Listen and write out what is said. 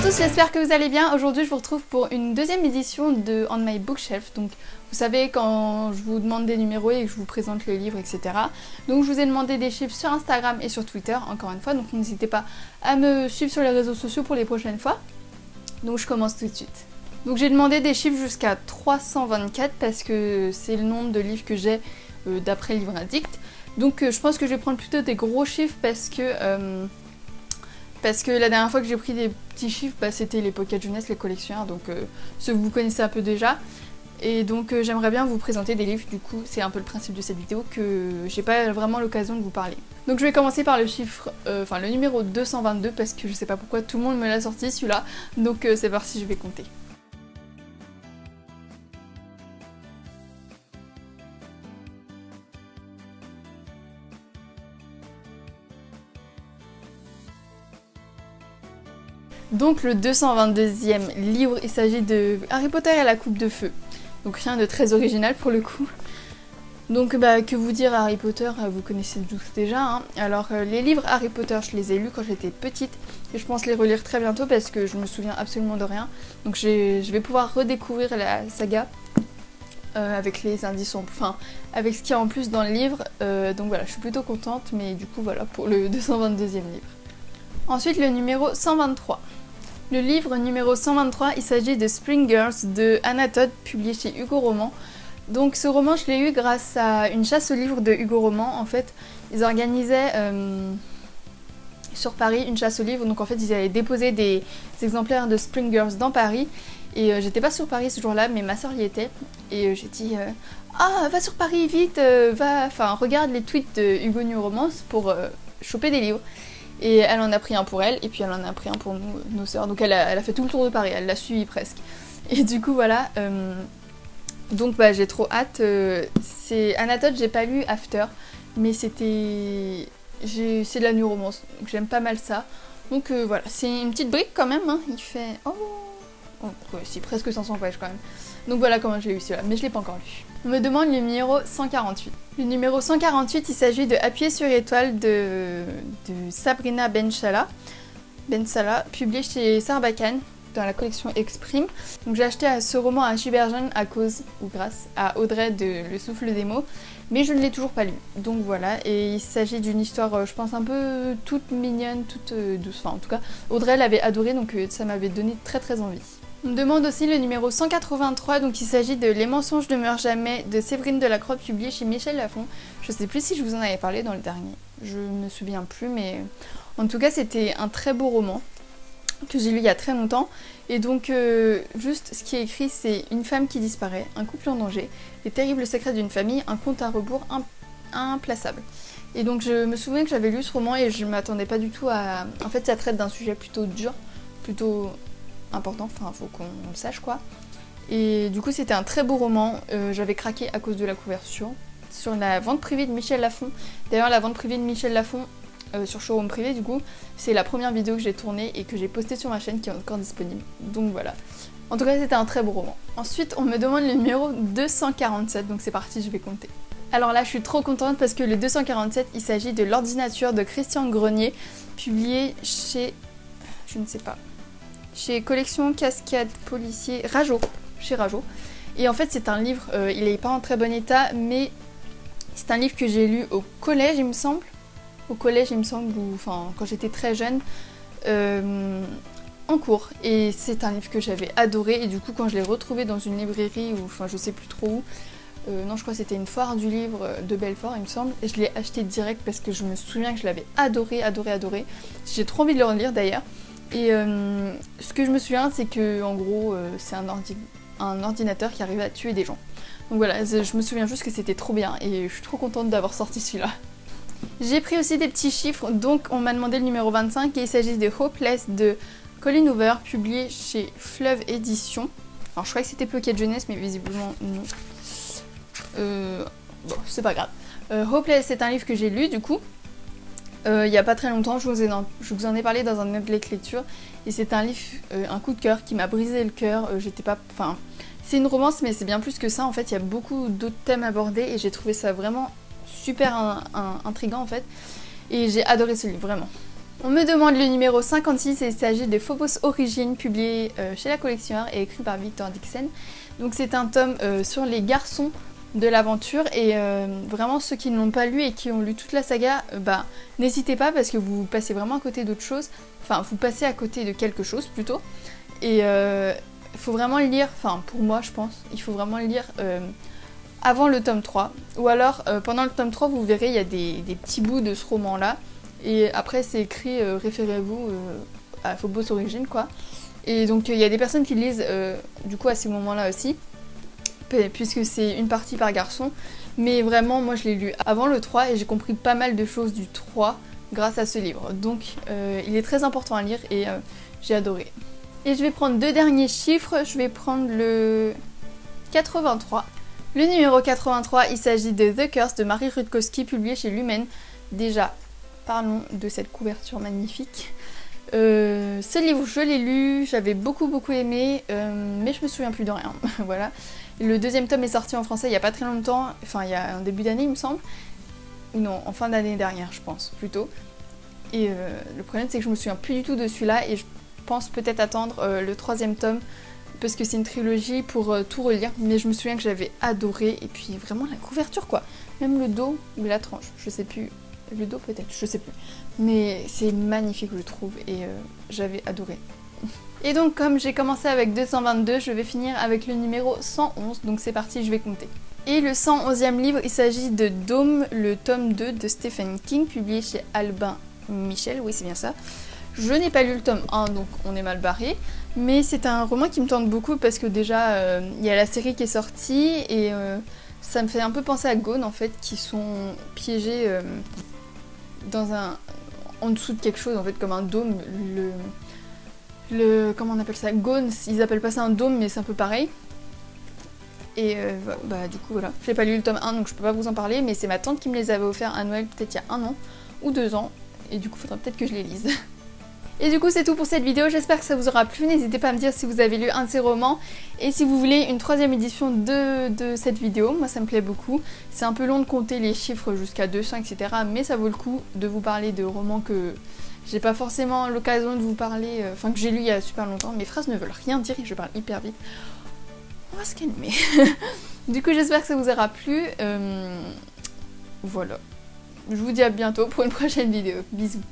tous, j'espère que vous allez bien. Aujourd'hui je vous retrouve pour une deuxième édition de On My Bookshelf. Donc vous savez, quand je vous demande des numéros et que je vous présente les livres, etc. Donc je vous ai demandé des chiffres sur Instagram et sur Twitter, encore une fois. Donc n'hésitez pas à me suivre sur les réseaux sociaux pour les prochaines fois. Donc je commence tout de suite. Donc j'ai demandé des chiffres jusqu'à 324 parce que c'est le nombre de livres que j'ai d'après Livre Addict. Donc je pense que je vais prendre plutôt des gros chiffres parce que la dernière fois que j'ai pris des petits chiffres, c'était les Pocket Jeunesse, les collectionneurs, donc ceux que vous connaissez un peu déjà. Et donc j'aimerais bien vous présenter des livres, du coup c'est un peu le principe de cette vidéo que j'ai pas vraiment l'occasion de vous parler. Donc je vais commencer par le chiffre, le numéro 222 parce que je sais pas pourquoi tout le monde me l'a sorti celui-là, donc c'est parti, je vais compter. Donc le 222e livre, il s'agit de Harry Potter et la Coupe de Feu. Donc rien de très original pour le coup. Donc que vous dire, Harry Potter, vous connaissez tous déjà. Hein. Alors les livres Harry Potter, je les ai lus quand j'étais petite et je pense les relire très bientôt parce que je me souviens absolument de rien. Donc je vais pouvoir redécouvrir la saga avec les indices, avec ce qu'il y a en plus dans le livre. Donc voilà, je suis plutôt contente, mais du coup voilà pour le 222e livre. Ensuite le numéro 123. Le livre numéro 123, il s'agit de Spring Girls de Anna Todd, publié chez Hugo Roman. Donc ce roman, je l'ai eu grâce à une chasse aux livres de Hugo Roman. En fait, ils organisaient sur Paris une chasse aux livres. Donc en fait, ils avaient déposé des exemplaires de Spring Girls dans Paris. Et j'étais pas sur Paris ce jour-là, mais ma soeur y était. Et j'ai dit ah, va sur Paris, vite, regarde les tweets de Hugo New Romance pour choper des livres. Et elle en a pris un pour elle, et puis elle en a pris un pour nous, nos sœurs. Donc elle a fait tout le tour de Paris, elle l'a suivi presque. Et du coup voilà, donc j'ai trop hâte. C'est Anna Todd, j'ai pas lu After, mais c'est de la new romance, donc j'aime pas mal ça. Donc voilà, c'est une petite brique quand même, hein. Il fait... ouais, si, presque 500 pages quand même. Donc voilà comment je l'ai eu celui-là, mais je l'ai pas encore lu. On me demande le numéro 148. Le numéro 148, il s'agit de Appuyer sur étoile de Sabrina Ben-Salah, publié chez Sarbacane dans la collection Exprime. Donc j'ai acheté ce roman à Giberjeune à cause ou grâce à Audrey de Le Souffle des mots, mais je ne l'ai toujours pas lu. Donc voilà, et il s'agit d'une histoire, je pense, un peu toute mignonne, toute douce. Enfin en tout cas, Audrey l'avait adoré, donc ça m'avait donné très très envie. On me demande aussi le numéro 183, donc il s'agit de Les mensonges ne meurent jamais de Séverine Delacroix, publié chez Michel Lafon. Je sais plus si je vous en avais parlé dans le dernier, je me souviens plus, mais en tout cas c'était un très beau roman que j'ai lu il y a très longtemps. Et donc juste ce qui est écrit, c'est une femme qui disparaît, un couple en danger, les terribles secrets d'une famille, un compte à rebours implaçable. Et donc je me souviens que j'avais lu ce roman et je m'attendais pas du tout à... En fait ça traite d'un sujet plutôt dur, plutôt important, faut qu'on le sache quoi. Et du coup c'était un très beau roman, j'avais craqué à cause de la couverture. Sur la vente privée de Michel Lafon, d'ailleurs la vente privée de Michel Lafon sur Showroom Privé du coup, c'est la première vidéo que j'ai tournée et que j'ai postée sur ma chaîne qui est encore disponible. Donc voilà. En tout cas c'était un très beau roman. Ensuite on me demande le numéro 247, donc c'est parti, je vais compter. Alors là je suis trop contente parce que le 247 il s'agit de L'ordinature de Christian Grenier, publié chez... je ne sais pas... chez Collection Cascade Policier Rajo, chez Rajo. Et en fait c'est un livre, il n'est pas en très bon état, mais c'est un livre que j'ai lu au collège il me semble. Au collège il me semble, ou quand j'étais très jeune, en cours. Et c'est un livre que j'avais adoré, et du coup quand je l'ai retrouvé dans une librairie, ou je sais plus trop où, non je crois que c'était une foire du livre de Belfort il me semble, et je l'ai acheté direct parce que je me souviens que je l'avais adoré. J'ai trop envie de le relire d'ailleurs. Et ce que je me souviens, c'est que en gros c'est un ordinateur qui arrive à tuer des gens. Donc voilà, je me souviens juste que c'était trop bien et je suis trop contente d'avoir sorti celui-là. J'ai pris aussi des petits chiffres, donc on m'a demandé le numéro 25 et il s'agit de Hopeless de Colleen Hoover, publié chez Fleuve Édition. Alors je croyais que c'était Pocket Jeunesse, mais visiblement non. Bon, c'est pas grave. Hopeless, c'est un livre que j'ai lu du coup. Il y a pas très longtemps, je vous en ai parlé dans un update lecture, et c'est un livre, un coup de cœur qui m'a brisé le cœur. C'est une romance, mais c'est bien plus que ça. En fait, il y a beaucoup d'autres thèmes abordés et j'ai trouvé ça vraiment super intriguant en fait. Et j'ai adoré ce livre, vraiment. On me demande le numéro 56 et il s'agit de Phobos Origines, publié chez la collectionneur et écrit par Victor Dixon. Donc c'est un tome sur les garçons de l'aventure et vraiment ceux qui ne l'ont pas lu et qui ont lu toute la saga, n'hésitez pas parce que vous passez vraiment à côté d'autre chose, enfin vous passez à côté de quelque chose plutôt et il faut vraiment le lire, enfin pour moi je pense, il faut vraiment le lire avant le tome 3 ou alors pendant le tome 3 vous verrez il y a des petits bouts de ce roman là et après c'est écrit référez-vous à Phobos Origines quoi et donc il y a des personnes qui le lisent du coup à ces moments là aussi puisque c'est une partie par garçon, mais vraiment moi je l'ai lu avant le 3 et j'ai compris pas mal de choses du 3 grâce à ce livre, donc il est très important à lire et j'ai adoré. Et je vais prendre deux derniers chiffres, je vais prendre le 83. Le numéro 83, il s'agit de The Curse de Marie Rutkowski, publié chez Lumen. Déjà, parlons de cette couverture magnifique. Ce livre je l'ai lu, j'avais beaucoup aimé, mais je me souviens plus de rien, voilà. Le deuxième tome est sorti en français il n'y a pas très longtemps, enfin il y a un début d'année il me semble, non en fin d'année dernière je pense plutôt, et le problème c'est que je me souviens plus du tout de celui-là et je pense peut-être attendre le troisième tome parce que c'est une trilogie pour tout relire, mais je me souviens que j'avais adoré et puis vraiment la couverture quoi, même le dos ou la tranche, je sais plus. Le dos peut-être, je sais plus. Mais c'est magnifique je trouve et j'avais adoré. Et donc comme j'ai commencé avec 222, je vais finir avec le numéro 111. Donc c'est parti, je vais compter. Et le 111e livre, il s'agit de Dôme, le tome 2 de Stephen King, publié chez Albin Michel, oui c'est bien ça. Je n'ai pas lu le tome 1, donc on est mal barré. Mais c'est un roman qui me tente beaucoup parce que déjà, il y a la série qui est sortie et ça me fait un peu penser à Gone en fait, qui sont piégés en dessous de quelque chose en fait comme un dôme, comment on appelle ça, Gone, ils appellent pas ça un dôme mais c'est un peu pareil et du coup voilà, j'ai pas lu le tome 1 donc je peux pas vous en parler, mais c'est ma tante qui me les avait offerts à Noël peut-être il y a 1 an ou 2 ans et du coup faudra peut-être que je les lise. Et du coup c'est tout pour cette vidéo, j'espère que ça vous aura plu, n'hésitez pas à me dire si vous avez lu un de ces romans et si vous voulez une troisième édition de cette vidéo, moi ça me plaît beaucoup. C'est un peu long de compter les chiffres jusqu'à 200 etc, mais ça vaut le coup de vous parler de romans que j'ai pas forcément l'occasion de vous parler, enfin que j'ai lu il y a super longtemps. Mes phrases ne veulent rien dire et je parle hyper vite. On va se calmer. Du coup j'espère que ça vous aura plu, voilà. Je vous dis à bientôt pour une prochaine vidéo, bisous.